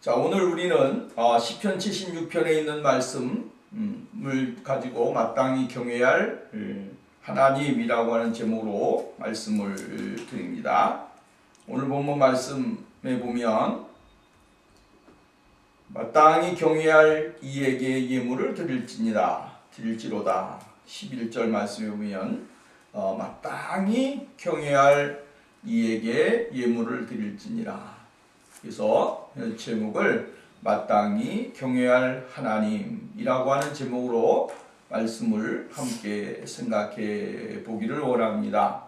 자, 오늘 우리는 시편 76편에 있는 말씀을 가지고 마땅히 경외할 하나님이라고 하는 제목으로 말씀을 드립니다. 오늘 본문 말씀에 보면 마땅히 경외할 이에게 예물을 드릴지로다. 11절 말씀에 보면 마땅히 경외할 이에게 예물을 드릴지니라. 그래서 제목을 마땅히 경외할 하나님이라고 하는 제목으로 말씀을 함께 생각해 보기를 원합니다.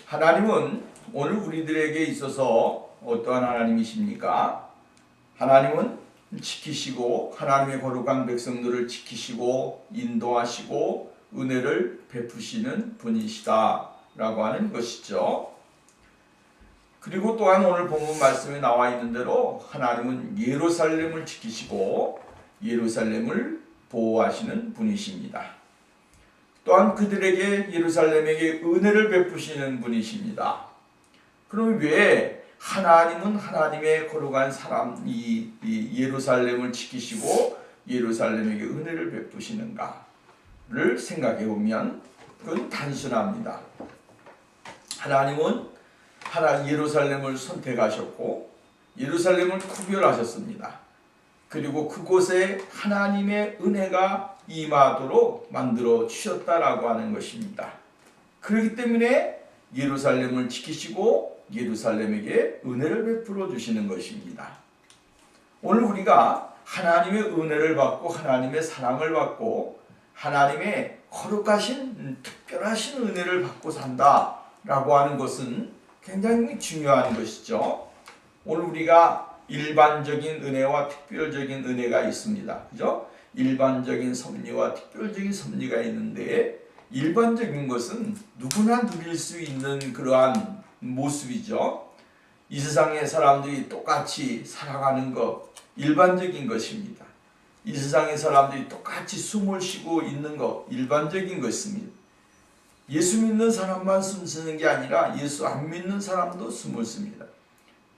하나님은 오늘 우리들에게 있어서 어떠한 하나님이십니까? 하나님은 지키시고 하나님의 거룩한 백성들을 지키시고 인도하시고 은혜를 베푸시는 분이시다라고 하는 것이죠. 그리고 또한 오늘 본문 말씀에 나와 있는 대로 하나님은 예루살렘을 지키시고 예루살렘을 보호하시는 분이십니다. 또한 그들에게 예루살렘에게 은혜를 베푸시는 분이십니다. 그럼 왜 하나님은 하나님의 거룩한 사람 이 예루살렘을 지키시고 예루살렘에게 은혜를 베푸시는가를 생각해 보면 그건 단순합니다. 하나님은 예루살렘을 선택하셨고 예루살렘을 구별하셨습니다. 그리고 그곳에 하나님의 은혜가 임하도록 만들어 주셨다라고 하는 것입니다. 그렇기 때문에 예루살렘을 지키시고 예루살렘에게 은혜를 베풀어 주시는 것입니다. 오늘 우리가 하나님의 은혜를 받고 하나님의 사랑을 받고 하나님의 거룩하신 특별하신 은혜를 받고 산다라고 하는 것은 굉장히 중요한 것이죠. 오늘 우리가 일반적인 은혜와 특별적인 은혜가 있습니다. 그죠? 일반적인 섭리와 특별적인 섭리가 있는데 일반적인 것은 누구나 누릴 수 있는 그러한 모습이죠. 이 세상의 사람들이 똑같이 살아가는 것 일반적인 것입니다. 이 세상의 사람들이 똑같이 숨을 쉬고 있는 것 일반적인 것입니다. 예수 믿는 사람만 숨 쉬는 게 아니라 예수 안 믿는 사람도 숨을 쉽니다.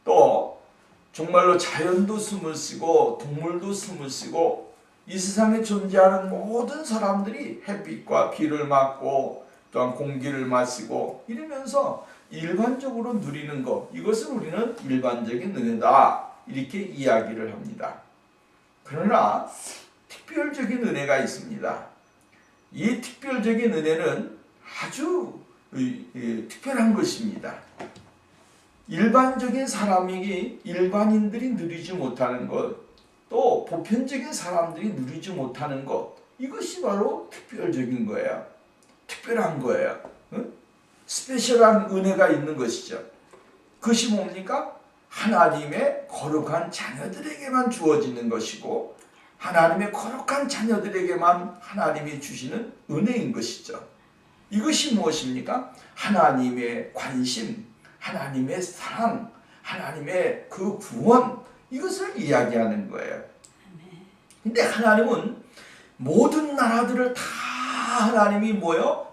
또 정말로 자연도 숨을 쉬고 동물도 숨을 쉬고 이 세상에 존재하는 모든 사람들이 햇빛과 비를 맞고 또한 공기를 마시고 이러면서 일반적으로 누리는 것 이것을 우리는 일반적인 은혜다 이렇게 이야기를 합니다. 그러나 특별적인 은혜가 있습니다. 이 특별적인 은혜는 아주 특별한 것입니다. 일반적인 사람이 일반인들이 누리지 못하는 것, 또 보편적인 사람들이 누리지 못하는 것, 이것이 바로 특별적인 거예요. 특별한 거예요. 스페셜한 은혜가 있는 것이죠. 그것이 뭡니까? 하나님의 거룩한 자녀들에게만 주어지는 것이고 하나님의 거룩한 자녀들에게만 하나님이 주시는 은혜인 것이죠. 이것이 무엇입니까? 하나님의 관심, 하나님의 사랑, 하나님의 그 구원 이것을 이야기하는 거예요. 근데 하나님은 모든 나라들을 다 하나님이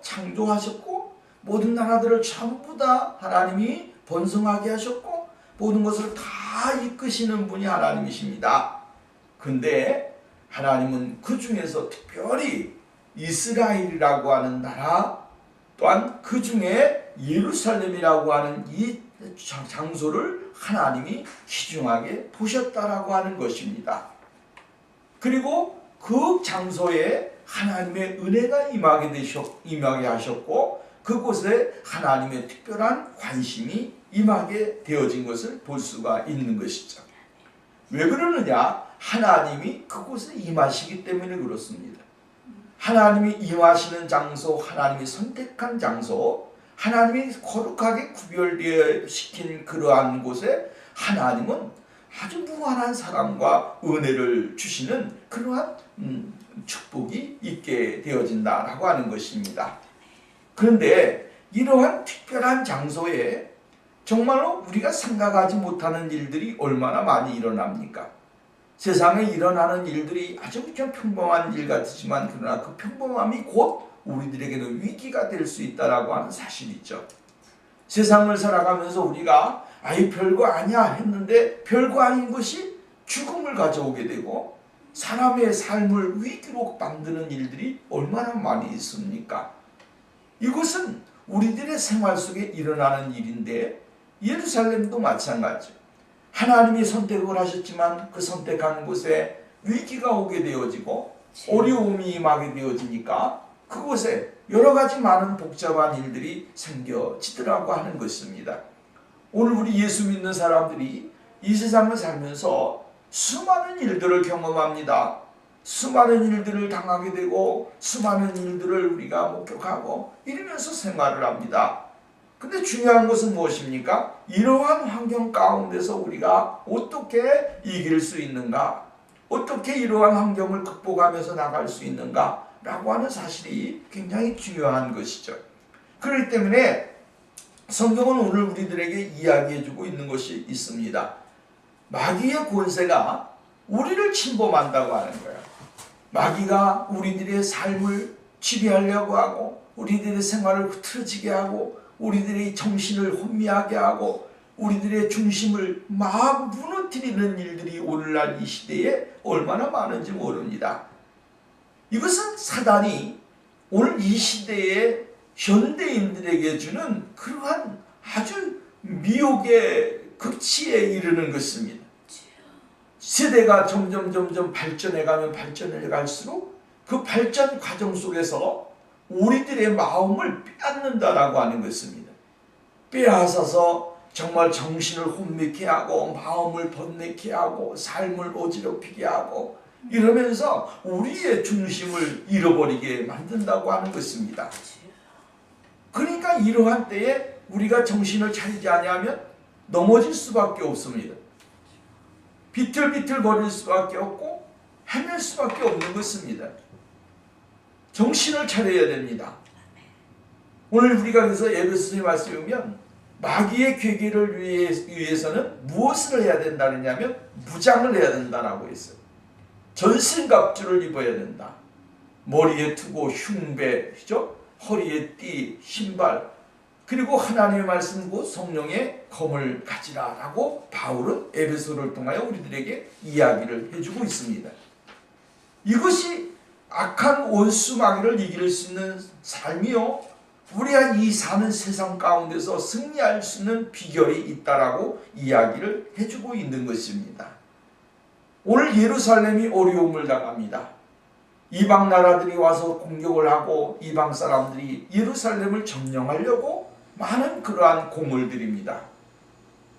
창조하셨고 모든 나라들을 전부 다 하나님이 번성하게 하셨고 모든 것을 다 이끄시는 분이 하나님이십니다. 근데 하나님은 그 중에서 특별히 이스라엘이라고 하는 나라 또한 그 중에 예루살렘이라고 하는 이 장소를 하나님이 귀중하게 보셨다라고 하는 것입니다. 그리고 그 장소에 하나님의 은혜가 임하게 하셨고 그곳에 하나님의 특별한 관심이 임하게 되어진 것을 볼 수가 있는 것이죠. 왜 그러느냐? 하나님이 그곳에 임하시기 때문에 그렇습니다. 하나님이 임하시는 장소, 하나님이 선택한 장소, 하나님이 거룩하게 구별되어 시킨 그러한 곳에 하나님은 아주 무한한 사랑과 은혜를 주시는 그러한 축복이 있게 되어진다라고 하는 것입니다. 그런데 이러한 특별한 장소에 정말로 우리가 생각하지 못하는 일들이 얼마나 많이 일어납니까? 세상에 일어나는 일들이 아주 그냥 평범한 일 같지만 그러나 그 평범함이 곧 우리들에게는 위기가 될 수 있다라고 하는 사실이죠. 세상을 살아가면서 우리가 아이 별거 아니야 했는데 별거 아닌 것이 죽음을 가져오게 되고 사람의 삶을 위기로 만드는 일들이 얼마나 많이 있습니까? 이것은 우리들의 생활 속에 일어나는 일인데 예루살렘도 마찬가지죠. 하나님이 선택을 하셨지만 그 선택한 곳에 위기가 오게 되어지고 어려움이 임하게 되어지니까 그곳에 여러 가지 많은 복잡한 일들이 생겨지더라고 하는 것입니다. 오늘 우리 예수 믿는 사람들이 이 세상을 살면서 수많은 일들을 경험합니다. 수많은 일들을 당하게 되고 수많은 일들을 우리가 목격하고 이러면서 생활을 합니다. 근데 중요한 것은 무엇입니까? 이러한 환경 가운데서 우리가 어떻게 이길 수 있는가? 어떻게 이러한 환경을 극복하면서 나갈 수 있는가? 라고 하는 사실이 굉장히 중요한 것이죠. 그렇기 때문에 성경은 오늘 우리들에게 이야기해주고 있는 것이 있습니다. 마귀의 권세가 우리를 침범한다고 하는 거예요. 마귀가 우리들의 삶을 지배하려고 하고 우리들의 생활을 흐트러지게 하고 우리들의 정신을 혼미하게 하고 우리들의 중심을 막 무너뜨리는 일들이 오늘날 이 시대에 얼마나 많은지 모릅니다. 이것은 사단이 오늘 이 시대의 현대인들에게 주는 그러한 아주 미혹의 극치에 이르는 것입니다. 세대가 점점 발전해가면 발전해 갈수록 그 발전 과정 속에서 우리들의 마음을 빼앗는다라고 하는 것입니다. 빼앗아서 정말 정신을 혼미케 하고 마음을 번뇌케 하고 삶을 어지럽히게 하고 이러면서 우리의 중심을 잃어버리게 만든다고 하는 것입니다. 그러니까 이러한 때에 우리가 정신을 차리지 아니하면 넘어질 수밖에 없습니다. 비틀비틀 거릴 수밖에 없고 헤맬 수밖에 없는 것입니다. 정신을 차려야 됩니다. 오늘 우리가 그래서 에베소서의 말씀에 보면 마귀의 괴계를 위해서는 무엇을 해야 된다느냐면 무장을 해야 된다라고 했어요. 전신갑주를 입어야 된다. 머리에 투고 흉배, 그죠? 허리에 띠, 신발, 그리고 하나님의 말씀 곧 성령의 검을 가지라라고 바울은 에베소를 통하여 우리들에게 이야기를 해주고 있습니다. 이것이 악한 원수 마귀를 이길 수 있는 삶이요, 우리가 이 사는 세상 가운데서 승리할 수 있는 비결이 있다라고 이야기를 해주고 있는 것입니다. 오늘 예루살렘이 어려움을 당합니다. 이방 나라들이 와서 공격을 하고 이방 사람들이 예루살렘을 점령하려고 많은 그러한 공을 들입니다.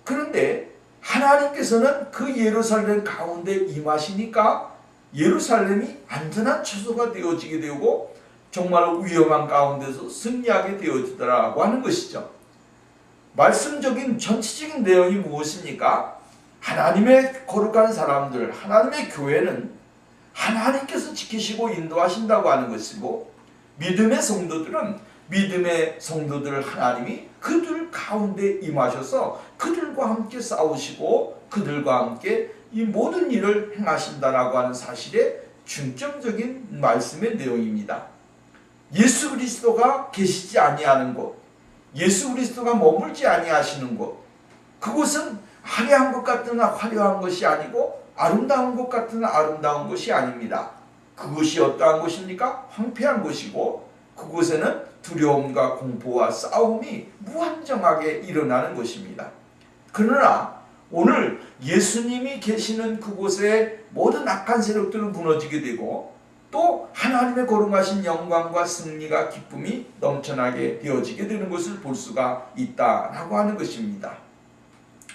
그런데 하나님께서는 그 예루살렘 가운데 임하시니까 예루살렘이 안전한 처소가 되어지게 되고 정말 위험한 가운데서 승리하게 되어지더라고 하는 것이죠. 말씀적인 전체적인 내용이 무엇입니까? 하나님의 거룩한 사람들, 하나님의 교회는 하나님께서 지키시고 인도하신다고 하는 것이고, 믿음의 성도들은 믿음의 성도들을 하나님이 그들 가운데 임하셔서 그들과 함께 싸우시고 그들과 함께 이 모든 일을 행하신다라고 하는 사실의 중점적인 말씀의 내용입니다. 예수 그리스도가 계시지 아니하는 곳, 예수 그리스도가 머물지 아니하시는 곳, 그곳은 화려한 것 같으나 화려한 것이 아니고 아름다운 것 같으나 아름다운 것이 아닙니다. 그것이 어떠한 곳입니까? 황폐한 곳이고 그곳에는 두려움과 공포와 싸움이 무한정하게 일어나는 것입니다. 그러나 오늘 예수님이 계시는 그곳에 모든 악한 세력들은 무너지게 되고 또 하나님의 거룩하신 영광과 승리가 기쁨이 넘쳐나게 되어지게 되는 것을 볼 수가 있다라고 하는 것입니다.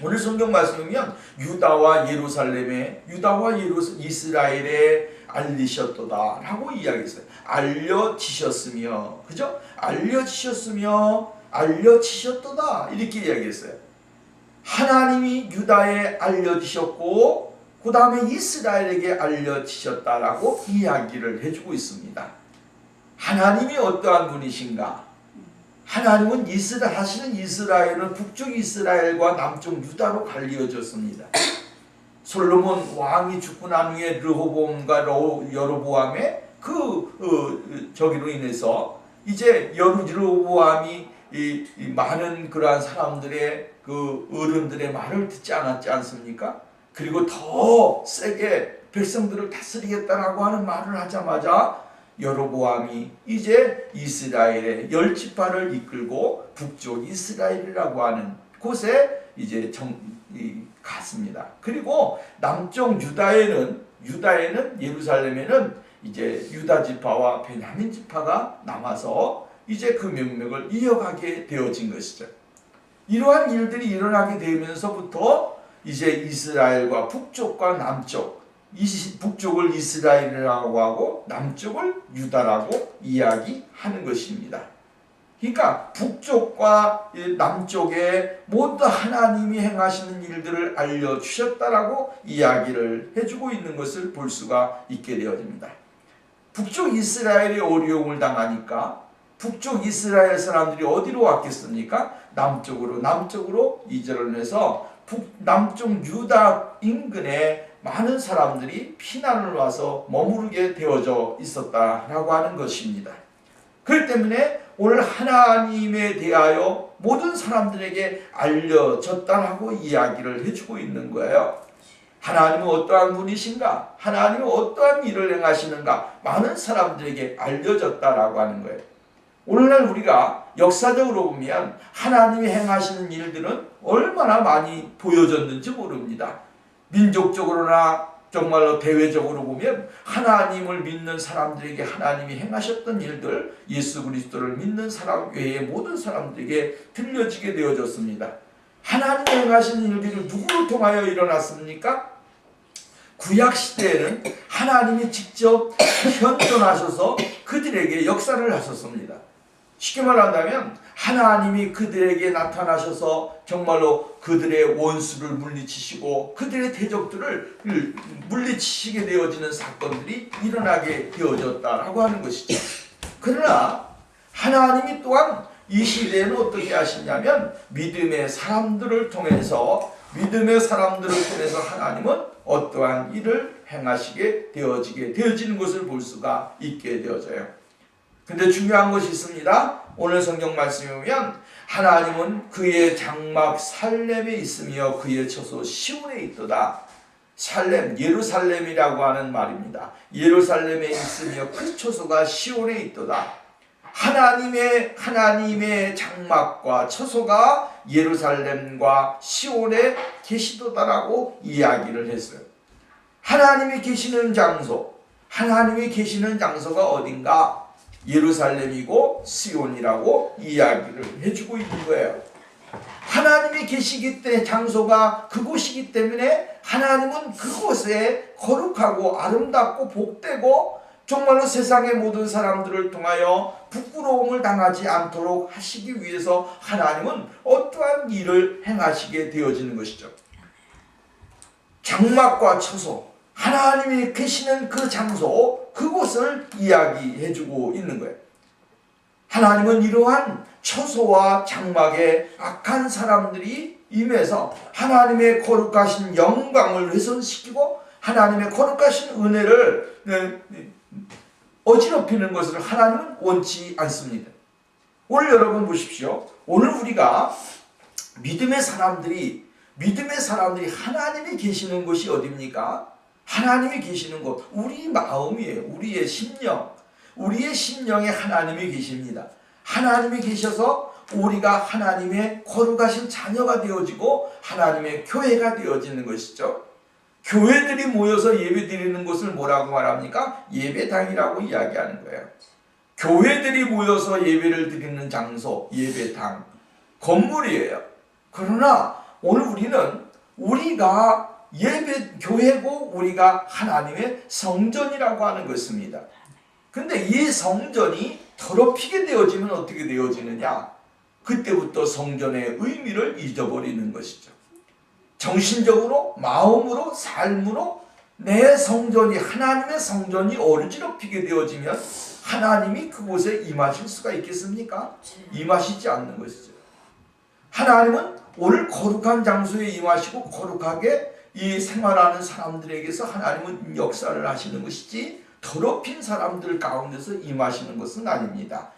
오늘 성경 말씀이면 유다와 이스라엘에 알리셨도다 라고 이야기했어요. 알려지셨으며, 그죠? 알려지셨도다 이렇게 이야기했어요. 하나님이 유다에 알려지셨고 그 다음에 이스라엘에게 알려지셨다라고 이야기를 해주고 있습니다. 하나님이 어떠한 분이신가? 하나님은 사실은 이스라엘은 북쪽 이스라엘과 남쪽 유다로 갈리어졌습니다. 솔로몬 왕이 죽고 난 후에 르호보암과 여로보암의 저기로 인해서 이제 르호보암이 이 많은 그러한 사람들의 그 어른들의 말을 듣지 않았지 않습니까? 그리고 더 세게 백성들을 다스리겠다라고 하는 말을 하자마자 여로보암이 이제 이스라엘의 10지파를 이끌고 북쪽 이스라엘이라고 하는 곳에 이제 갔습니다. 그리고 남쪽 유다에는 예루살렘에는 이제 유다 지파와 베냐민 지파가 남아서 이제 그 명맥을 이어가게 되어진 것이죠. 이러한 일들이 일어나게 되면서부터 이제 이스라엘과 북쪽과 남쪽, 북쪽을 이스라엘이라고 하고 남쪽을 유다라고 이야기하는 것입니다. 그러니까 북쪽과 남쪽에 모두 하나님이 행하시는 일들을 알려주셨다라고 이야기를 해주고 있는 것을 볼 수가 있게 되어집니다. 북쪽 이스라엘이 어려움을 당하니까 북쪽 이스라엘 사람들이 어디로 왔겠습니까? 남쪽으로 2절을 해서 남쪽 유다 인근에 많은 사람들이 피난을 와서 머무르게 되어져 있었다라고 하는 것입니다. 그렇기 때문에 오늘 하나님에 대하여 모든 사람들에게 알려졌다라고 이야기를 해주고 있는 거예요. 하나님은 어떠한 분이신가? 하나님은 어떠한 일을 행하시는가? 많은 사람들에게 알려졌다라고 하는 거예요. 오늘날 우리가 역사적으로 보면 하나님이 행하시는 일들은 얼마나 많이 보여졌는지 모릅니다. 민족적으로나 정말로 대외적으로 보면 하나님을 믿는 사람들에게 하나님이 행하셨던 일들, 예수 그리스도를 믿는 사람 외에 모든 사람들에게 들려지게 되어졌습니다. 하나님이 행하시는 일들을 누구를 통하여 일어났습니까? 구약시대에는 하나님이 직접 현존하셔서 그들에게 역사를 하셨습니다. 쉽게 말한다면 하나님이 그들에게 나타나셔서 정말로 그들의 원수를 물리치시고 그들의 대적들을 물리치시게 되어지는 사건들이 일어나게 되어졌다라고 하는 것이죠. 그러나 하나님이 또한 이 시대에는 어떻게 하시냐면 믿음의 사람들을 통해서 하나님은 어떠한 일을 행하시게 되어지는 것을 볼 수가 있게 되어져요. 근데 중요한 것이 있습니다. 오늘 성경 말씀에 보면 하나님은 그의 장막 살렘에 있으며 그의 처소 시온에 있도다. 살렘, 예루살렘이라고 하는 말입니다. 예루살렘에 있으며 그 처소가 시온에 있도다. 하나님의 장막과 처소가 예루살렘과 시온에 계시도다라고 이야기를 했어요. 하나님이 계시는 장소가 어딘가? 예루살렘이고 시온이라고 이야기를 해주고 있는 거예요. 하나님이 계시기 때문에 장소가 그곳이기 때문에 하나님은 그곳에 거룩하고 아름답고 복되고 정말로 세상의 모든 사람들을 통하여 부끄러움을 당하지 않도록 하시기 위해서 하나님은 어떠한 일을 행하시게 되어지는 것이죠. 장막과 처소, 하나님이 계시는 그 장소, 그곳을 이야기해주고 있는 거예요. 하나님은 이러한 처소와 장막에 악한 사람들이 임해서 하나님의 거룩하신 영광을 훼손시키고 하나님의 거룩하신 은혜를 어지럽히는 것을 하나님은 원치 않습니다. 오늘 여러분 보십시오. 오늘 우리가 믿음의 사람들이 하나님이 계시는 곳이 어디입니까? 하나님이 계시는 곳, 우리 마음이에요. 우리의 심령에 하나님이 계십니다. 하나님이 계셔서 우리가 하나님의 거룩하신 자녀가 되어지고 하나님의 교회가 되어지는 것이죠. 교회들이 모여서 예배 드리는 곳을 뭐라고 말합니까? 예배당이라고 이야기하는 거예요. 교회들이 모여서 예배를 드리는 장소, 예배당, 건물이에요. 그러나 오늘 우리가 교회고 우리가 하나님의 성전이라고 하는 것입니다. 근데 이 성전이 더럽히게 되어지면 어떻게 되어지느냐? 그때부터 성전의 의미를 잊어버리는 것이죠. 정신적으로, 마음으로, 삶으로 내 성전이, 하나님의 성전이 어지럽히게 되어지면 하나님이 그곳에 임하실 수가 있겠습니까? 임하시지 않는 것이죠. 하나님은 오늘 거룩한 장소에 임하시고 거룩하게 이 생활하는 사람들에게서 하나님은 역사를 하시는 것이지 더럽힌 사람들 가운데서 임하시는 것은 아닙니다.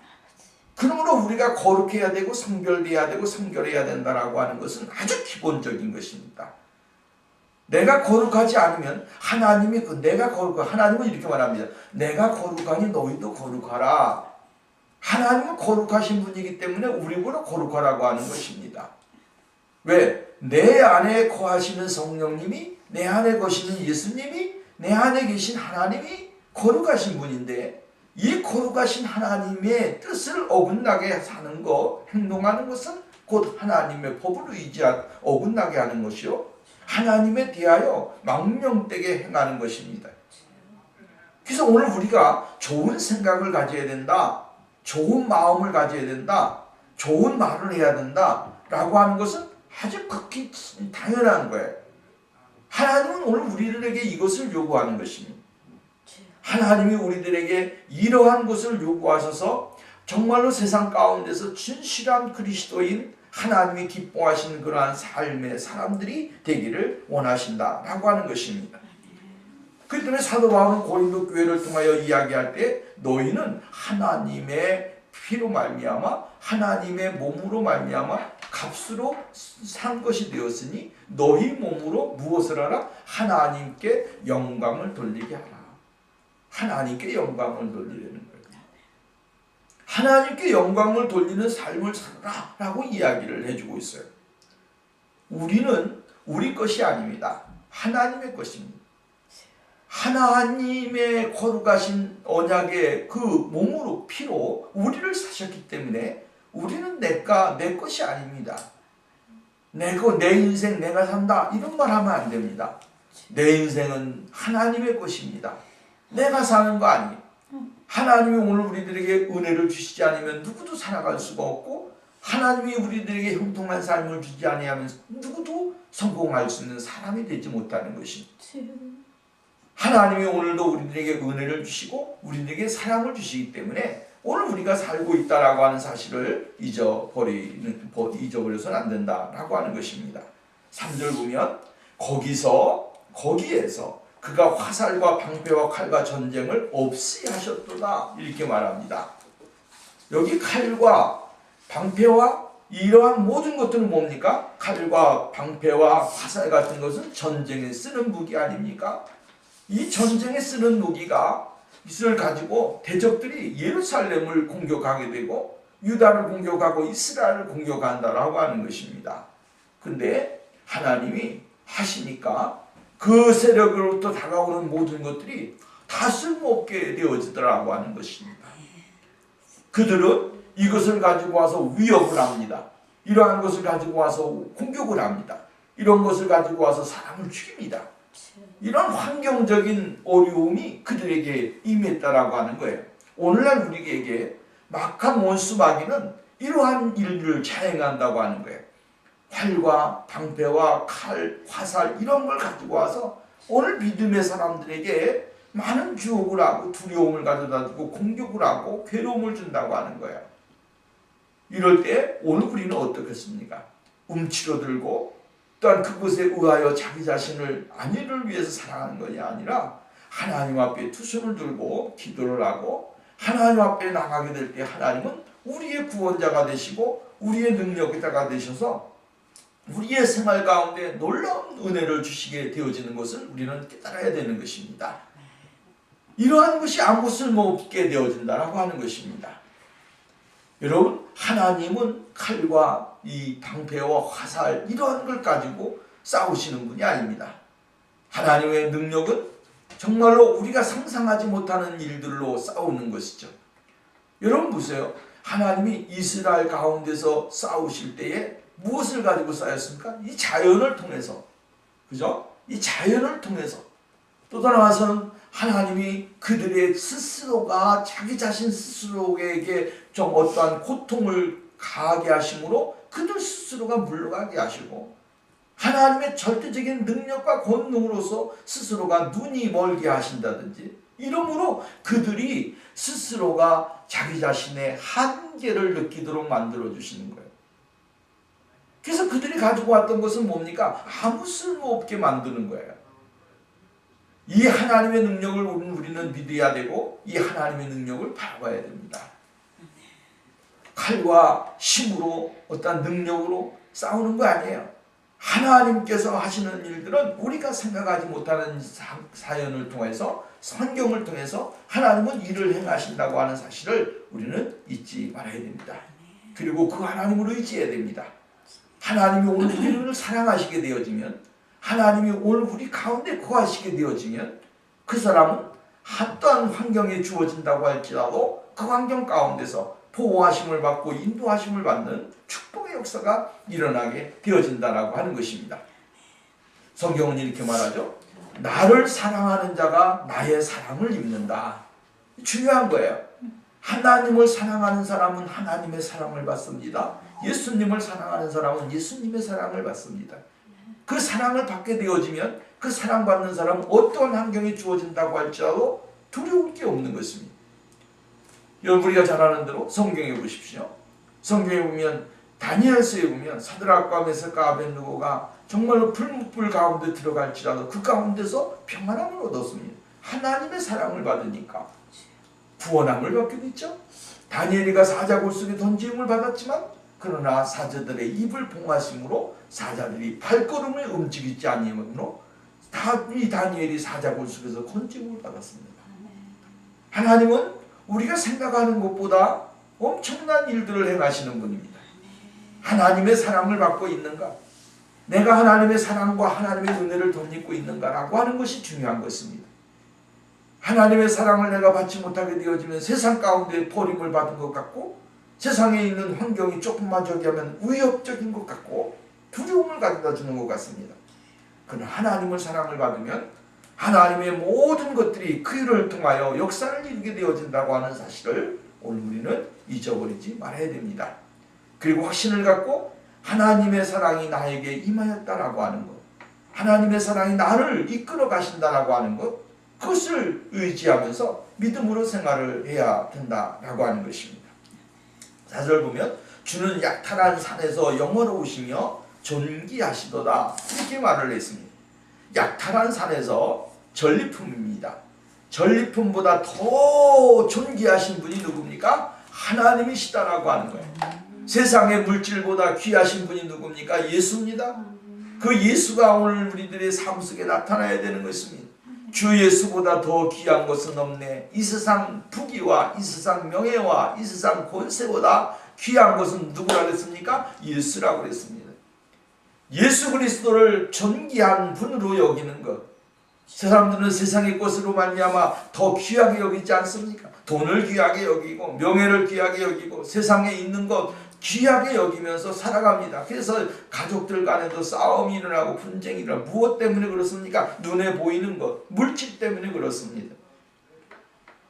그러므로 우리가 거룩해야 되고 성별돼야 되고 성결해야 된다라고 하는 것은 아주 기본적인 것입니다. 내가 거룩하지 않으면 하나님이 하나님은 이렇게 말합니다. 내가 거룩하니 너희도 거룩하라. 하나님은 거룩하신 분이기 때문에 우리보다 거룩하라고 하는 것입니다. 왜? 내 안에 거하시는 성령님이, 내 안에 거시는 예수님이, 내 안에 계신 하나님이 거룩하신 분인데, 이 거룩하신 하나님의 뜻을 어긋나게 사는 것, 행동하는 것은 곧 하나님의 법을 어긋나게 하는 것이요, 하나님에 대하여 망령되게 행하는 것입니다. 그래서 오늘 우리가 좋은 생각을 가져야 된다, 좋은 마음을 가져야 된다, 좋은 말을 해야 된다 라고 하는 것은 아주 극히 당연한 거예요. 하나님은 오늘 우리들에게 이것을 요구하는 것입니다. 하나님이 우리들에게 이러한 것을 요구하셔서 정말로 세상 가운데서 진실한 그리스도인, 하나님이 기뻐하시는 그러한 삶의 사람들이 되기를 원하신다라고 하는 것입니다. 그렇기 때문에 사도 바울은 고린도 교회를 통하여 이야기할 때 너희는 하나님의 피로 말미암아 하나님의 몸으로 말미암아 값으로 산 것이 되었으니 너희 몸으로 무엇을 하라? 하나님께 영광을 돌리게 하라. 하나님께 영광을 돌리려는 거예요. 하나님께 영광을 돌리는 삶을 살아라 라고 이야기를 해주고 있어요. 우리는 우리 것이 아닙니다. 하나님의 것입니다. 하나님의 거룩하신 언약의 그 몸으로 피로 우리를 사셨기 때문에 우리는 내 것이 아닙니다. 내 인생 내가 산다 이런 말 하면 안 됩니다. 내 인생은 하나님의 것입니다. 내가 사는 거 아니에요. 하나님이 오늘 우리들에게 은혜를 주시지 않으면 누구도 살아갈 수가 없고, 하나님이 우리들에게 형통한 삶을 주지 아니하면 누구도 성공할 수 있는 사람이 되지 못하는 것입니다. 하나님이 오늘도 우리들에게 은혜를 주시고 우리들에게 사랑을 주시기 때문에 오늘 우리가 살고 있다라고 하는 사실을 잊어버려서는 안 된다라고 하는 것입니다. 3절 보면 거기에서 그가 화살과 방패와 칼과 전쟁을 없이 하셨도다 이렇게 말합니다. 여기 칼과 방패와 이러한 모든 것들은 뭡니까? 칼과 방패와 화살 같은 것은 전쟁에 쓰는 무기 아닙니까? 이 전쟁에 쓰는 무기가 이스라엘 가지고 대적들이 예루살렘을 공격하게 되고 유다를 공격하고 이스라엘을 공격한다라고 하는 것입니다. 근데 하나님이 하시니까 그 세력으로부터 다가오는 모든 것들이 다 쓸모없게 되어지더라고 하는 것입니다. 그들은 이것을 가지고 와서 위협을 합니다. 이러한 것을 가지고 와서 공격을 합니다. 이런 것을 가지고 와서 사람을 죽입니다. 이런 환경적인 어려움이 그들에게 임했다라고 하는 거예요. 오늘날 우리에게 막한 원수 마귀는 이러한 일들을 자행한다고 하는 거예요. 활과 방패와 칼, 화살 이런 걸 가지고 와서 오늘 믿음의 사람들에게 많은 유혹을 하고 두려움을 가져다 주고 공격을 하고 괴로움을 준다고 하는 거예요. 이럴 때 오늘 우리는 어떻겠습니까? 움츠러들고 또한 그것에 의하여 자기 자신을 안위를 위해서 살아가는 것이 아니라 하나님 앞에 투손을 들고 기도를 하고 하나님 앞에 나가게 될 때 하나님은 우리의 구원자가 되시고 우리의 능력자가 되셔서 우리의 생활 가운데 놀라운 은혜를 주시게 되어지는 것을 우리는 깨달아야 되는 것입니다. 이러한 것이 아무 쓸모없게 되어진다라고 하는 것입니다. 여러분, 하나님은 칼과 이 방패와 화살 이러한 걸 가지고 싸우시는 분이 아닙니다. 하나님의 능력은 정말로 우리가 상상하지 못하는 일들로 싸우는 것이죠. 여러분 보세요. 하나님이 이스라엘 가운데서 싸우실 때에 무엇을 가지고 싸웠습니까? 이 자연을 통해서. 그죠? 이 자연을 통해서. 또 나아가서는 하나님이 그들의 스스로가 자기 자신 스스로에게 좀 어떠한 고통을 가하게 하심으로 그들 스스로가 물러가게 하시고 하나님의 절대적인 능력과 권능으로서 스스로가 눈이 멀게 하신다든지 이러므로 그들이 스스로가 자기 자신의 한계를 느끼도록 만들어 주시는 거예요. 그래서 그들이 가지고 왔던 것은 뭡니까? 아무 쓸모없게 만드는 거예요. 이 하나님의 능력을 우리는 믿어야 되고 이 하나님의 능력을 바라봐야 됩니다. 칼과 힘으로 어떤 능력으로 싸우는 거 아니에요. 하나님께서 하시는 일들은 우리가 생각하지 못하는 사연을 통해서, 성경을 통해서 하나님은 일을 행하신다고 하는 사실을 우리는 잊지 말아야 됩니다. 그리고 그 하나님을 의지해야 됩니다. 하나님이 오늘 우리를 사랑하시게 되어지면, 하나님이 오늘 우리 가운데 거하시게 되어지면 그 사람은 어떠한 환경에 주어진다고 할지라도 그 환경 가운데서 보호하심을 받고 인도하심을 받는 축복의 역사가 일어나게 되어진다라고 하는 것입니다. 성경은 이렇게 말하죠. 나를 사랑하는 자가 나의 사랑을 입는다. 중요한 거예요. 하나님을 사랑하는 사람은 하나님의 사랑을 받습니다. 예수님을 사랑하는 사람은 예수님의 사랑을 받습니다. 그 사랑을 받게 되어지면 그 사랑받는 사람은 어떠한 환경이 주어진다고 할지라도 두려울 게 없는 것입니다. 여러분, 우리가 잘 아는 대로 성경에 보십시오. 성경에 보면 다니엘서에 보면 사드락과 메삭과 아벳느고가 정말로 불 가운데 들어갈지라도 그 가운데서 평안함을 얻었습니다. 하나님의 사랑을 받으니까 구원함을 받게 됐죠. 다니엘이가 사자굴 속에 던짐을 받았지만 그러나 사자들의 입을 봉하심으로 사자들이 발걸음을 움직이지 아니하므로 이 다니엘이 사자굴 속에서 건짐을 받았습니다. 하나님은 우리가 생각하는 것보다 엄청난 일들을 행하시는 분입니다. 하나님의 사랑을 받고 있는가? 내가 하나님의 사랑과 하나님의 은혜를 덧입고 있는가라고 하는 것이 중요한 것입니다. 하나님의 사랑을 내가 받지 못하게 되어지면 세상 가운데 버림을 받은 것 같고, 세상에 있는 환경이 조금만 저기 하면 위협적인 것 같고 두려움을 가져다 주는 것 같습니다. 그러나 하나님의 사랑을 받으면 하나님의 모든 것들이 그 일을 통하여 역사를 이루게 되어진다고 하는 사실을 오늘 우리는 잊어버리지 말아야 됩니다. 그리고 확신을 갖고 하나님의 사랑이 나에게 임하였다라고 하는 것, 하나님의 사랑이 나를 이끌어 가신다라고 하는 것, 그것을 의지하면서 믿음으로 생활을 해야 된다라고 하는 것입니다. 4절 보면 주는 약탈한 산에서 영화로우시며 존귀하시도다 이렇게 말을 했습니다. 약탈한 산에서 전리품입니다. 전리품보다 더 존귀하신 분이 누굽니까? 하나님이시다라고 하는 거예요. 세상의 물질보다 귀하신 분이 누굽니까? 예수입니다. 그 예수가 오늘 우리들의 삶 속에 나타나야 되는 것입니다. 주 예수보다 더 귀한 것은 없네. 이 세상 부귀와 이 세상 명예와 이 세상 권세보다 귀한 것은 누구라 그랬습니까? 예수라고 그랬습니다. 예수 그리스도를 존귀한 분으로 여기는 것. 사람들은 세상의 것으로 말미암아 더 귀하게 여기지 않습니까? 돈을 귀하게 여기고 명예를 귀하게 여기고 세상에 있는 것 귀하게 여기면서 살아갑니다. 그래서 가족들 간에도 싸움이 일어나고 분쟁이 일어나고 무엇 때문에 그렇습니까? 눈에 보이는 것, 물질 때문에 그렇습니다.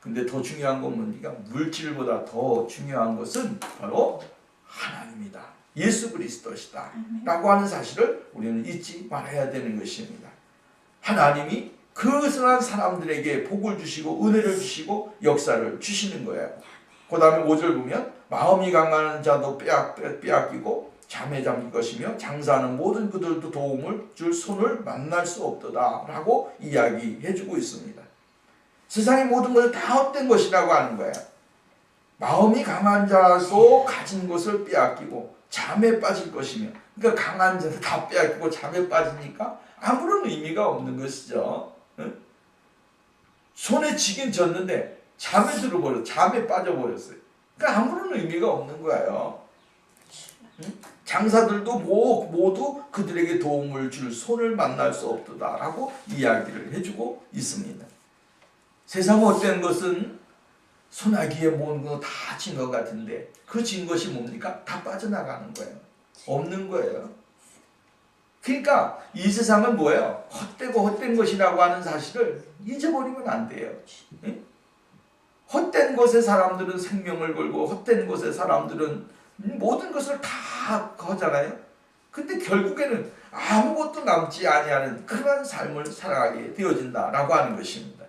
근데 더 중요한 건 뭡니까? 물질보다 더 중요한 것은 바로 하나님이다. 예수 그리스도시다. 라고 하는 사실을 우리는 잊지 말아야 되는 것입니다. 하나님이 그것을 사람들에게 복을 주시고 은혜를 주시고 역사를 주시는 거예요. 그 다음에 5절 보면 마음이 강한 자도 빼앗기고 잠에 잠길 것이며 장사하는 모든 그들도 도움을 줄 손을 만날 수 없도다 라고 이야기해주고 있습니다. 세상의 모든 것을 다 헛된 것이라고 하는 거예요. 마음이 강한 자도 가진 것을 빼앗기고 잠에 빠질 것이며, 그러니까 강한 자도 다 빼앗기고 잠에 빠지니까 아무런 의미가 없는 것이죠. 응? 손에 쥐긴 졌는데 잠에 들어버려, 잠에 빠져버렸어요. 그러니까 아무런 의미가 없는 거예요. 응? 장사들도 모두 그들에게 도움을 줄 손을 만날 수 없도다라고 이야기를 해주고 있습니다. 세상 어떤 것은 소나기에 모은 거 다 진 것 같은데 그 진 것이 뭡니까? 다 빠져나가는 거예요. 없는 거예요. 그러니까 이 세상은 뭐예요? 헛되고 헛된 것이라고 하는 사실을 잊어버리면 안 돼요. 응? 헛된 것에 사람들은 생명을 걸고 헛된 것에 사람들은 모든 것을 다 거잖아요. 근데 결국에는 아무것도 남지 아니하는 그런 삶을 살아가게 되어진다라고 하는 것입니다.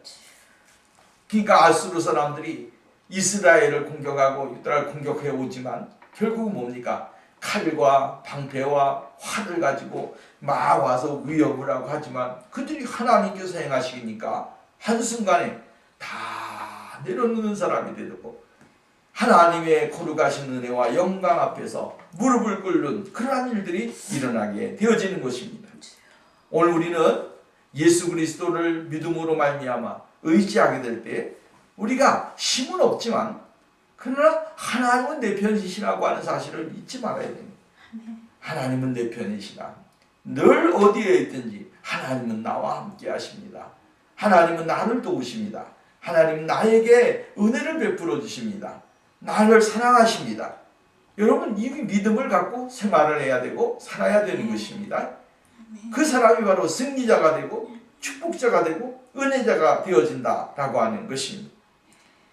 그러니까 아수르 사람들이 이스라엘을 공격하고 유다를 공격해 오지만 결국은 뭡니까? 칼과 방패와 활을 가지고 막 와서 위협을 하고 하지만 그들이 하나님께서 행하시니까 한순간에 다 내려놓는 사람이 되고 하나님의 거룩하신 은혜와 영광 앞에서 무릎을 꿇는 그러한 일들이 일어나게 되어지는 것입니다. 오늘 우리는 예수 그리스도를 믿음으로 말미암아 의지하게 될 때 우리가 힘은 없지만 그러나 하나님은 내 편이시라고 하는 사실을 잊지 말아야 됩니다. 하나님은 내 편이시다. 늘 어디에 있든지 하나님은 나와 함께 하십니다. 하나님은 나를 도우십니다. 하나님은 나에게 은혜를 베풀어 주십니다. 나를 사랑하십니다. 여러분, 이 믿음을 갖고 생활을 해야 되고 살아야 되는 것입니다. 그 사람이 바로 승리자가 되고 축복자가 되고 은혜자가 되어진다라고 하는 것입니다.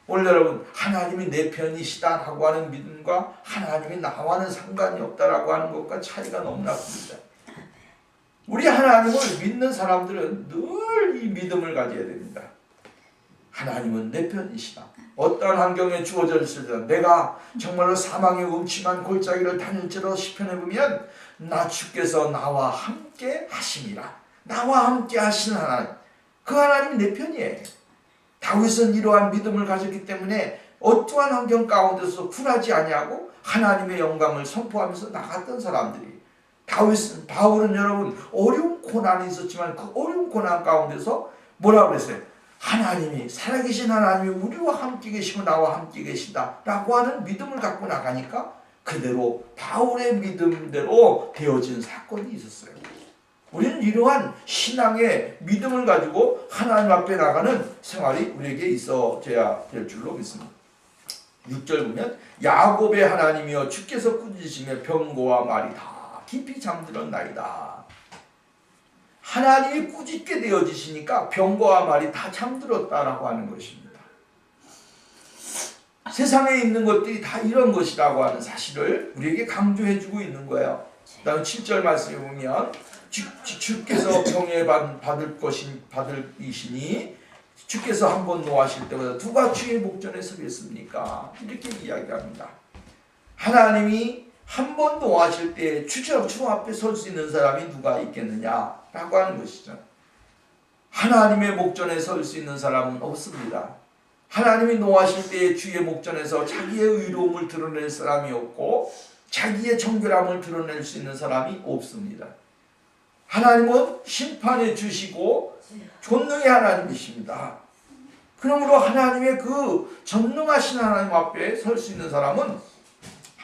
오늘 여러분, 하나님이 내 편이시다라고 하는 믿음과 하나님이 나와는 상관이 없다라고 하는 것과 차이가 너무나 큽니다. 우리 하나님을 믿는 사람들은 늘 이 믿음을 가져야 됩니다. 하나님은 내 편이시다. 어떠한 환경에 주어져 있을 때 내가 정말로 사망의 음침한 골짜기를 다닐지라도 시편에 보면 나 주께서 나와 함께 하심이라. 나와 함께 하시는 하나님, 그 하나님이 내 편이에요. 다윗은 이러한 믿음을 가졌기 때문에 어떠한 환경 가운데서 굴하지 아니하고 하나님의 영광을 선포하면서 나갔던 사람들이, 바울은 여러분 어려운 고난이 있었지만 그 어려운 고난 가운데서 뭐라고 그랬어요? 하나님이, 살아계신 하나님이 우리와 함께 계시고 나와 함께 계시다 라고 하는 믿음을 갖고 나가니까 그대로 바울의 믿음대로 되어진 사건이 있었어요. 우리는 이러한 신앙의 믿음을 가지고 하나님 앞에 나가는 생활이 우리에게 있어져야 될 줄로 믿습니다. 6절 보면 야곱의 하나님이여 주께서 꾸짖으시며 병거와 말이 다 깊이 잠들었나이다. 하나님이 꾸짖게 되어지시니까 병거와 말이 다 잠들었다라고 하는 것입니다. 세상에 있는 것들이 다 이런 것이라고 하는 사실을 우리에게 강조해주고 있는 거예요. 다음 7절 말씀에 보면 주께서 병에 받을 이시니 주께서 한 번 노하실 때마다 누가 주의 목전에 서겠습니까? 이렇게 이야기합니다. 하나님이 한 번 노하실 때 주 앞에 설 수 있는 사람이 누가 있겠느냐라고 하는 것이죠. 하나님의 목전에 설 수 있는 사람은 없습니다. 하나님이 노하실 때 주의 목전에서 자기의 의로움을 드러낼 사람이 없고 자기의 정결함을 드러낼 수 있는 사람이 없습니다. 하나님은 심판해 주시고 전능의 하나님이십니다. 그러므로 하나님의 그 전능하신 하나님 앞에 설 수 있는 사람은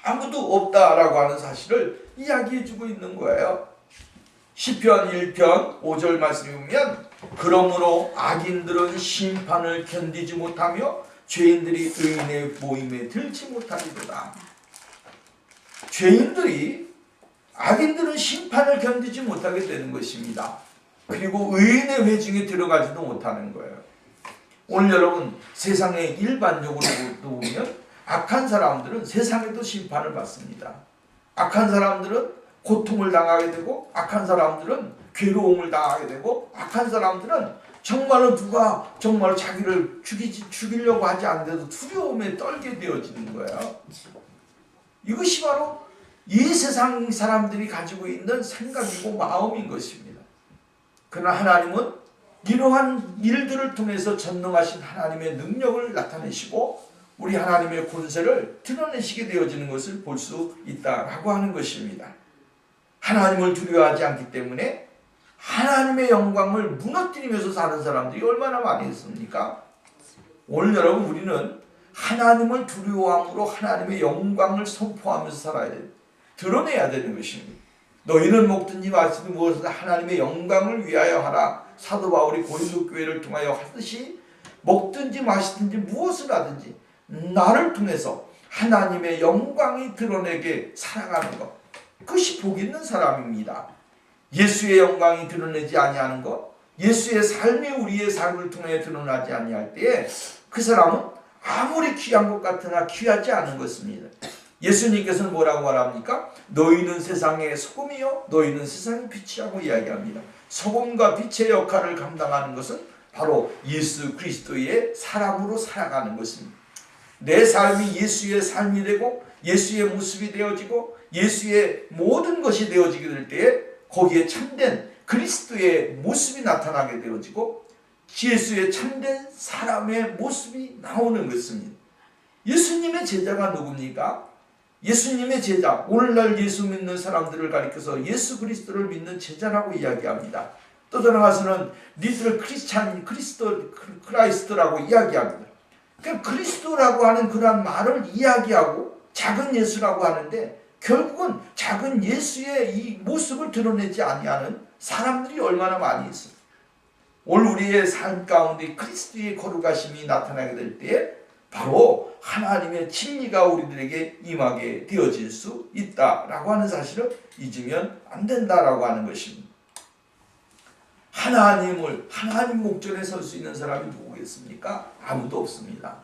아무도 없다라고 하는 사실을 이야기해 주고 있는 거예요. 시편 1편 5절 말씀에 보면 그러므로 악인들은 심판을 견디지 못하며 죄인들이 의인의 모임에 들지 못하리로다. 악인들은 심판을 견디지 못하게 되는 것입니다. 그리고 의인의 회중에 들어가지도 못하는 거예요. 오늘 여러분, 세상에 일반적으로 보면 악한 사람들은 세상에도 심판을 받습니다. 악한 사람들은 고통을 당하게 되고, 악한 사람들은 괴로움을 당하게 되고, 악한 사람들은 정말로 누가 정말 자기를 죽이려고 하지 않는데도 두려움에 떨게 되어지는 거예요. 이것이 바로 이 세상 사람들이 가지고 있는 생각이고 마음인 것입니다. 그러나 하나님은 이러한 일들을 통해서 전능하신 하나님의 능력을 나타내시고 우리 하나님의 권세를 드러내시게 되어지는 것을 볼 수 있다라고 하는 것입니다. 하나님을 두려워하지 않기 때문에 하나님의 영광을 무너뜨리면서 사는 사람들이 얼마나 많이 있습니까? 오늘 여러분, 우리는 하나님을 두려워함으로 하나님의 영광을 선포하면서 살아야 됩니다. 드러내야 되는 것입니다. 너희는 먹든지 마시든지 무엇을 하나님의 영광을 위하여 하라. 사도 바울이 고린도 교회를 통하여 하듯이 먹든지 마시든지 무엇을 하든지 나를 통해서 하나님의 영광이 드러내게 살아가는 것, 그것이 복 있는 사람입니다. 예수의 영광이 드러내지 아니하는 것, 예수의 삶이 우리의 삶을 통해 드러나지 아니할 때에 그 사람은 아무리 귀한 것 같으나 귀하지 않은 것입니다. 예수님께서는 뭐라고 말합니까? 너희는 세상의 소금이요 너희는 세상의 빛이라고 이야기합니다. 소금과 빛의 역할을 감당하는 것은 바로 예수 그리스도의 사람으로 살아가는 것입니다. 내 삶이 예수의 삶이 되고 예수의 모습이 되어지고 예수의 모든 것이 되어지게 될 때에 거기에 참된 그리스도의 모습이 나타나게 되어지고 예수의 참된 사람의 모습이 나오는 것입니다. 예수님의 제자가 누굽니까? 예수님의 제자, 오늘날 예수 믿는 사람들을 가리켜서 예수 그리스도를 믿는 제자라고 이야기합니다. 또 나아가서는 리틀 크리스찬 크라이스트라고 이야기합니다. 그러니까 그리스도라고 하는 그러한 말을 이야기하고 작은 예수라고 하는데 결국은 작은 예수의 이 모습을 드러내지 아니하는 사람들이 얼마나 많이 있어요. 오늘 우리의 삶 가운데 그리스도의 거룩하심이 나타나게 될 때에 바로 하나님의 진리가 우리들에게 임하게 되어질 수 있다라고 하는 사실을 잊으면 안 된다라고 하는 것입니다. 하나님 목전에 설 수 있는 사람이 누구겠습니까? 아무도 없습니다.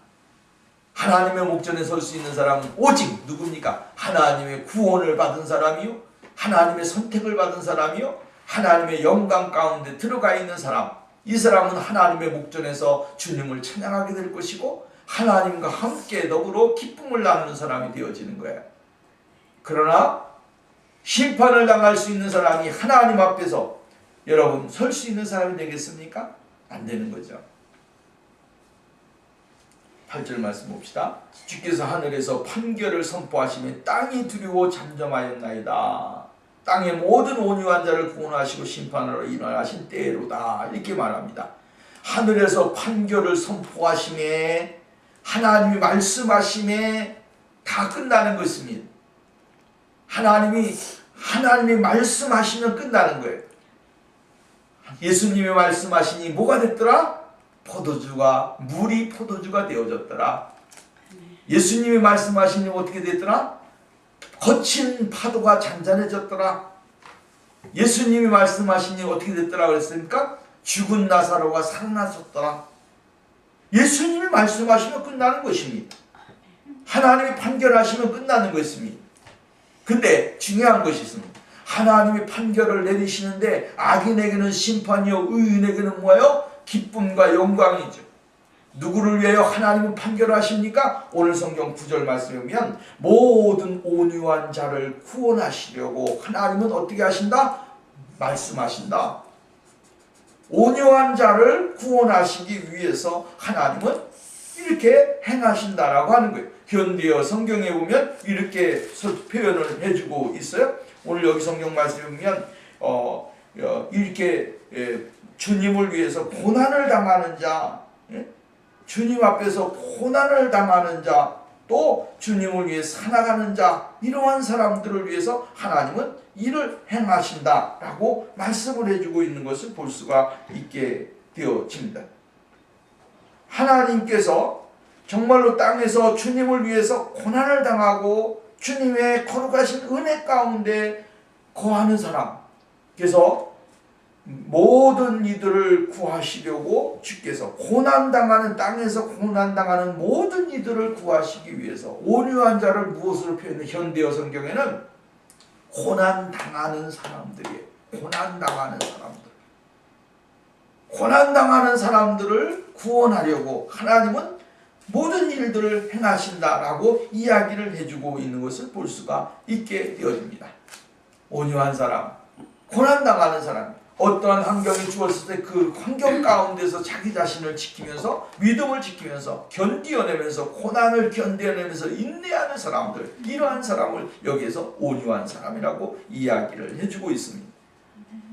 하나님의 목전에 설 수 있는 사람은 오직 누굽니까? 하나님의 구원을 받은 사람이요, 하나님의 선택을 받은 사람이요, 하나님의 영광 가운데 들어가 있는 사람. 이 사람은 하나님의 목전에서 주님을 찬양하게 될 것이고 하나님과 함께 더불어 기쁨을 나누는 사람이 되어지는 거예요. 그러나 심판을 당할 수 있는 사람이 하나님 앞에서 여러분 설 수 있는 사람이 되겠습니까? 안 되는 거죠. 8절 말씀 봅시다. 주께서 하늘에서 판결을 선포하시며 땅이 두려워 잠잠하였나이다. 땅의 모든 온유한 자를 구원하시고 심판하러 일어나신 때로다. 이렇게 말합니다. 하늘에서 판결을 선포하심에 하나님이 말씀하심에 다 끝나는 것입니다. 하나님이 말씀하시면 끝나는 거예요. 예수님이 말씀하시니 뭐가 됐더라? 물이 포도주가 되어졌더라. 예수님이 말씀하시니 어떻게 됐더라? 거친 파도가 잔잔해졌더라. 예수님이 말씀하시니 어떻게 됐더라 그랬습니까? 죽은 나사로가 살아났었더라. 예수님이 말씀하시면 끝나는 것입니다. 하나님이 판결하시면 끝나는 것입니다. 근데 중요한 것이 있습니다. 하나님이 판결을 내리시는데 악인에게는 심판이요 의인에게는 뭐예요? 기쁨과 영광이죠. 누구를 위하여 하나님은 판결하십니까? 오늘 성경 9절 말씀에 보면 모든 온유한 자를 구원하시려고 하나님은 어떻게 하신다? 말씀하신다. 온유한 자를 구원하시기 위해서 하나님은 이렇게 행하신다라고 하는 거예요. 현대어 성경에 보면 이렇게 표현을 해주고 있어요. 오늘 여기 성경 말씀에 보면 이렇게 주님을 위해서 고난을 당하는 자, 주님 앞에서 고난을 당하는 자, 또 주님을 위해 살아가는 자, 이러한 사람들을 위해서 하나님은 일을 행하신다라고 말씀을 해주고 있는 것을 볼 수가 있게 되어집니다. 하나님께서 정말로 땅에서 주님을 위해서 고난을 당하고 주님의 거룩하신 은혜 가운데 거하는 사람, 그래서 모든 이들을 구하시려고 주께서 고난당하는 땅에서 고난당하는 모든 이들을 구하시기 위해서 온유한 자를 무엇으로 표현해? 현대어 성경에는 고난당하는 사람들이에요. 고난당하는 사람들을 구원하려고 하나님은 모든 일들을 행하신다라고 이야기를 해주고 있는 것을 볼 수가 있게 되어집니다. 온유한 사람, 고난당하는 사람, 어떠한 환경이 주었을 때 그 환경 가운데서 자기 자신을 지키면서 믿음을 지키면서 견디어내면서 고난을 견뎌내면서 인내하는 사람들, 이러한 사람을 여기에서 온유한 사람이라고 이야기를 해주고 있습니다.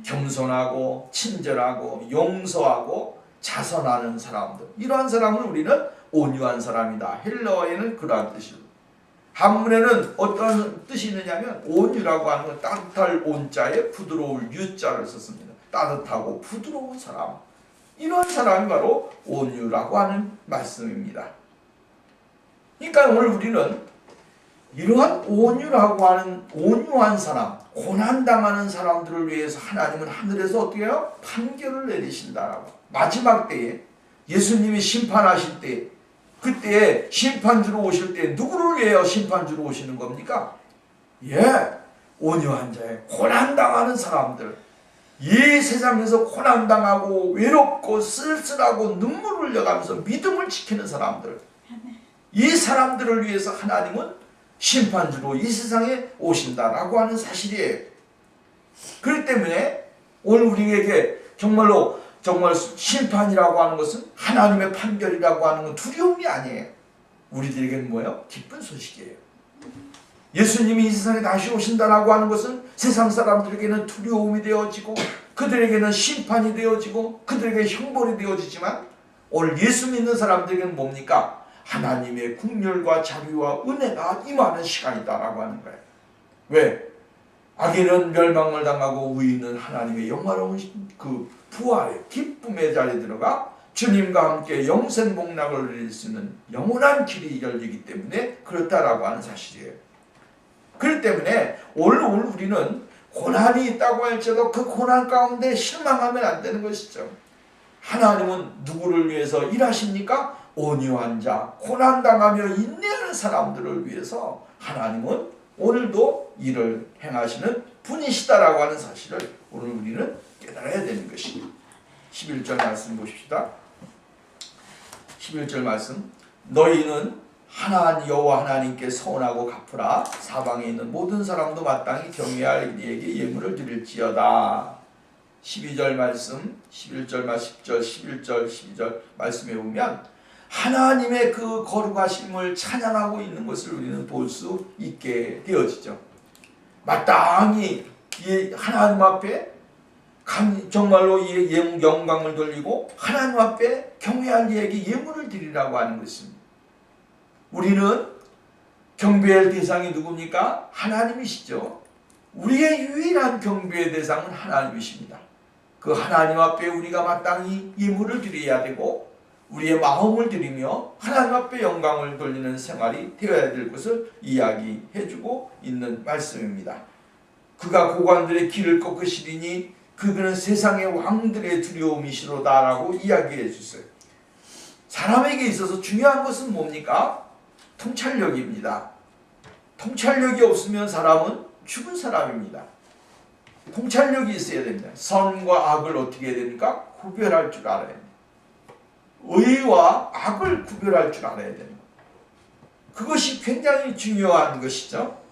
겸손하고 친절하고 용서하고 자선하는 사람들, 이러한 사람을 우리는 온유한 사람이다. 헬라어에는 그러한 뜻이에요. 한문에는 어떤 뜻이 있느냐면 온유라고 하는 건 따뜻할 온자에 부드러울 유자를 썼습니다. 따뜻하고 부드러운 사람, 이런 사람이 바로 온유라고 하는 말씀입니다. 그러니까 오늘 우리는 이러한 온유라고 하는 온유한 사람, 고난당하는 사람들을 위해서 하나님은 하늘에서 어떻게 해요? 판결을 내리신다라고. 마지막 때에 예수님이 심판하실 때, 그때 심판주로 오실 때 누구를 위하여 심판주로 오시는 겁니까? 온유한 자에 고난당하는 사람들, 이 세상에서 고난당하고 외롭고 쓸쓸하고 눈물을 흘려가면서 믿음을 지키는 사람들, 이 사람들을 위해서 하나님은 심판주로 이 세상에 오신다라고 하는 사실이에요. 그렇기 때문에 오늘 우리에게 정말 심판이라고 하는 것은, 하나님의 판결이라고 하는 건 두려움이 아니에요. 우리들에게는 뭐예요? 기쁜 소식이에요. 예수님이 이 세상에 다시 오신다라고 하는 것은 세상 사람들에게는 두려움이 되어지고 그들에게는 심판이 되어지고 그들에게 형벌이 되어지지만 오늘 예수 믿는 사람들에게는 뭡니까? 하나님의 긍휼과 자비와 은혜가 임하는 시간이다라고 하는 거예요. 왜? 악인은 멸망을 당하고 의인은 하나님의 영화로운 그 부활의 기쁨의 자리에 들어가 주님과 함께 영생 복락을 누릴 수 있는 영원한 길이 열리기 때문에 그렇다라고 하는 사실이에요. 그렇기 때문에 오늘 우리는 고난이 있다고 할지라도 그 고난 가운데 실망하면 안 되는 것이죠. 하나님은 누구를 위해서 일하십니까? 온유한 자, 고난당하며 인내하는 사람들을 위해서 하나님은 오늘도 일을 행하시는 분이시다라고 하는 사실을 오늘 우리는 깨달아야 되는 것입니다. 11절 말씀 보십시다. 11절 말씀, 너희는 여호와 하나님께 서원하고 갚으라. 사방에 있는 모든 사람도 마땅히 경외할 이에게 예물을 드릴지어다. 12절 말씀, 11절 말씀, 10절, 11절, 12절 말씀에 보면 하나님의 그 거룩하심을 찬양하고 있는 것을 우리는 볼 수 있게 되어지죠. 마땅히 하나님 앞에 정말로 영광을 돌리고 하나님 앞에 경외할 이에게 예물을 드리라고 하는 것입니다. 우리는 경배할 대상이 누굽니까? 하나님이시죠. 우리의 유일한 경배의 대상은 하나님이십니다. 그 하나님 앞에 우리가 마땅히 예물을 드려야 되고 우리의 마음을 드리며 하나님 앞에 영광을 돌리는 생활이 되어야 될 것을 이야기해주고 있는 말씀입니다. 그가 고관들의 길을 꺾으시리니 그는 세상의 왕들의 두려움이시로다라고 이야기해 주세요. 사람에게 있어서 중요한 것은 뭡니까? 통찰력입니다. 통찰력이 없으면 사람은 죽은 사람입니다. 통찰력이 있어야 됩니다. 선과 악을 어떻게 해야 됩니까? 구별할 줄 알아야 됩니다. 의와 악을 구별할 줄 알아야 됩니다. 그것이 굉장히 중요한 것이죠.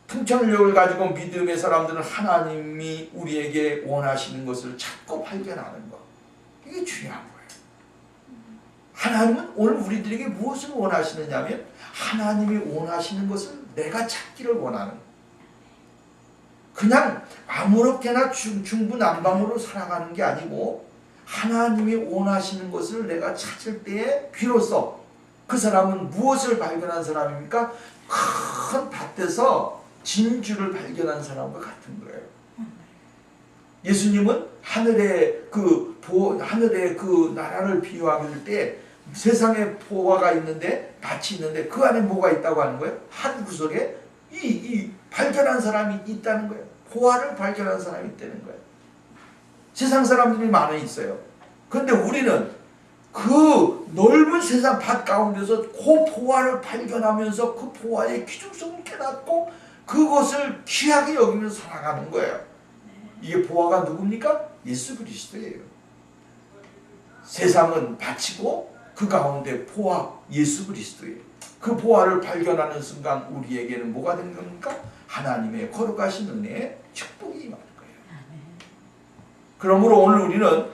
통찰력을 가지고 믿음의 사람들은 하나님이 우리에게 원하시는 것을 찾고 발견하는 것. 이게 중요한 거예요. 하나님은 오늘 우리들에게 무엇을 원하시느냐면 하나님이 원하시는 것을 내가 찾기를 원하는 거예요. 그냥 아무렇게나 중구난방으로 살아가는 게 아니고 하나님이 원하시는 것을 내가 찾을 때에 비로소 그 사람은 무엇을 발견한 사람입니까? 큰 밭에서 진주를 발견한 사람과 같은 거예요. 예수님은 하늘의 그 나라를 비유하게 될 때 세상에 보화가 있는데 밭이 있는데 그 안에 뭐가 있다고 하는 거예요? 한 구석에 이 발견한 사람이 있다는 거예요. 보화를 발견한 사람이 있다는 거예요. 세상 사람들이 많이 있어요. 그런데 우리는 그 넓은 세상 밭 가운데서 그 보화를 발견하면서 그 보화의 귀중성을 깨닫고 그것을 귀하게 여기면서 살아가는 거예요. 이게 보화가 누굽니까? 예수 그리스도예요. 세상은 밭이고 그 가운데 보화 예수 그리스도예요. 그 보화를 발견하는 순간 우리에게는 뭐가 된 겁니까? 하나님의 거룩하신 은혜의 축복이 임하는 거예요. 그러므로 오늘 우리는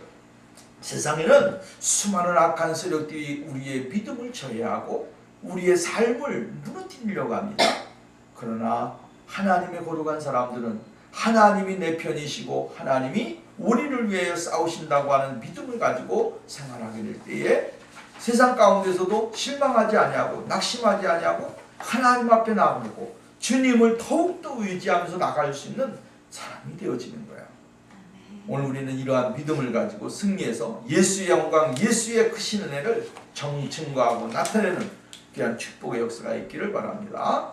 세상에는 수많은 악한 세력들이 우리의 믿음을 저해하고 우리의 삶을 무너뜨리려고 합니다. 그러나 하나님의 거룩한 사람들은 하나님이 내 편이시고 하나님이 우리를 위하여 싸우신다고 하는 믿음을 가지고 생활하게 될 때에 세상 가운데서도 실망하지 아니하고 낙심하지 아니하고 하나님 앞에 나아가고 주님을 더욱더 의지하면서 나갈 수 있는 사람이 되어지는 거예요. 오늘 우리는 이러한 믿음을 가지고 승리해서 예수의 영광, 예수의 크신 은혜를 증거하고 나타내는 귀한 축복의 역사가 있기를 바랍니다.